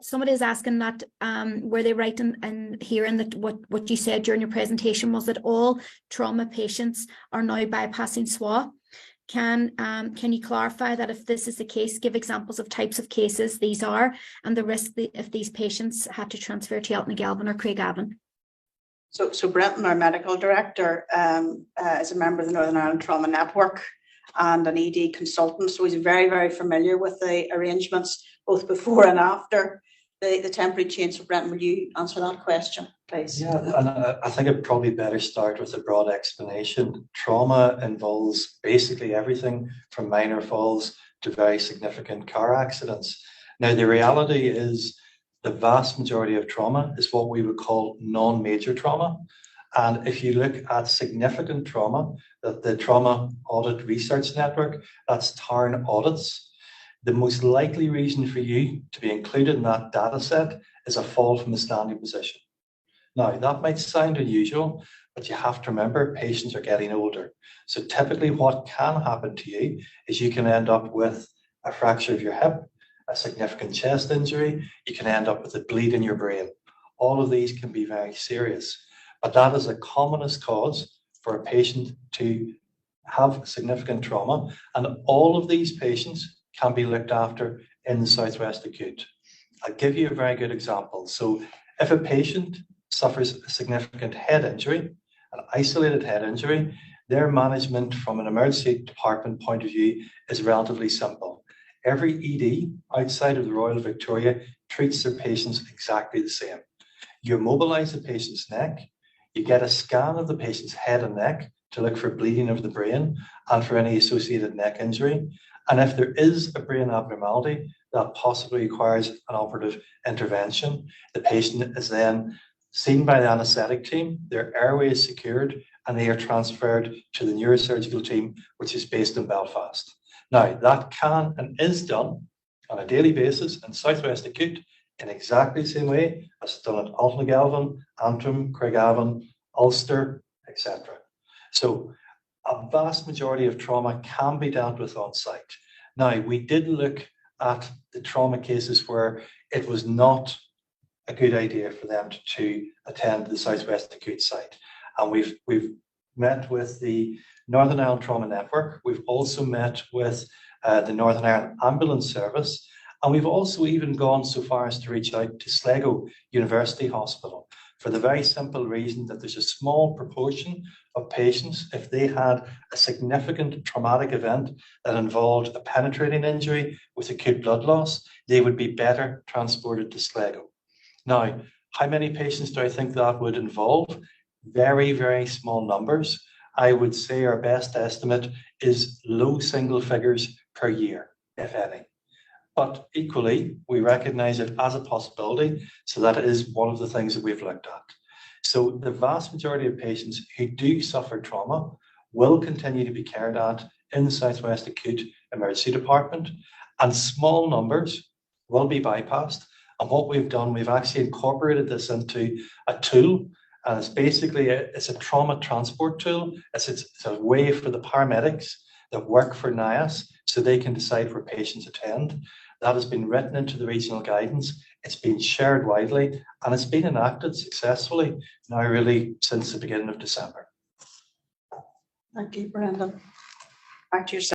Somebody is asking that, were they right in hearing that what you said during your presentation was that all trauma patients are now bypassing SWAH? Can you clarify that if this is the case, give examples of types of cases these are and the risk if these patients had to transfer to Elton-Galvin or Craigavon? So Brenton, our medical director, is a member of the Northern Ireland Trauma Network and an ED consultant, so he's very, very familiar with the arrangements both before and after the temporary change. So Brenton, will you answer that question, please? Yeah, and I think I'd probably better start with a broad explanation. Trauma involves basically everything from minor falls to very significant car accidents. Now, the reality is the vast majority of trauma is what we would call non-major trauma. And if you look at significant trauma, that the Trauma Audit Research Network, that's TARN audits, the most likely reason for you to be included in that data set is a fall from a standing position. Now, that might sound unusual, but you have to remember patients are getting older. So typically what can happen to you is you can end up with a fracture of your hip, a significant chest injury, you can end up with a bleed in your brain. All of these can be very serious, but that is the commonest cause for a patient to have significant trauma, and all of these patients can be looked after in the Southwest Acute. I'll give you a very good example. So if a patient suffers a significant head injury, an isolated head injury, their management from an emergency department point of view is relatively simple. Every ED outside of the Royal Victoria treats their patients exactly the same. You immobilize the patient's neck, you get a scan of the patient's head and neck to look for bleeding of the brain and for any associated neck injury. And if there is a brain abnormality that possibly requires an operative intervention, the patient is then seen by the anaesthetic team, their airway is secured, and they are transferred to the neurosurgical team, which is based in Belfast. Now, that can and is done on a daily basis in Southwest Acute in exactly the same way as it's done at Elton-Galvin, Antrim, Craigavon, Ulster, etc. So a vast majority of trauma can be dealt with on site. Now, we did look at the trauma cases where it was not a good idea for them to attend the Southwest Acute site. And we've met with the Northern Ireland Trauma Network. We've also met with the Northern Ireland Ambulance Service. And we've also even gone so far as to reach out to Sligo University Hospital for the very simple reason that there's a small proportion of patients, if they had a significant traumatic event that involved a penetrating injury with acute blood loss, they would be better transported to Sligo. Now, how many patients do I think that would involve? Very, very small numbers. I would say our best estimate is low single figures per year, if any. But equally, we recognize it as a possibility, so that is one of the things that we've looked at. So the vast majority of patients who do suffer trauma will continue to be cared at in the Southwest Acute Emergency Department, and small numbers will be bypassed. And what we've done, we've actually incorporated this into a tool, and it's basically it's a trauma transport tool. It's a way for the paramedics that work for NIAS so they can decide where patients attend. That has been written into the regional guidance. It's been shared widely, and it's been enacted successfully now really since the beginning of December. Thank you, Brendan. Back to yourself.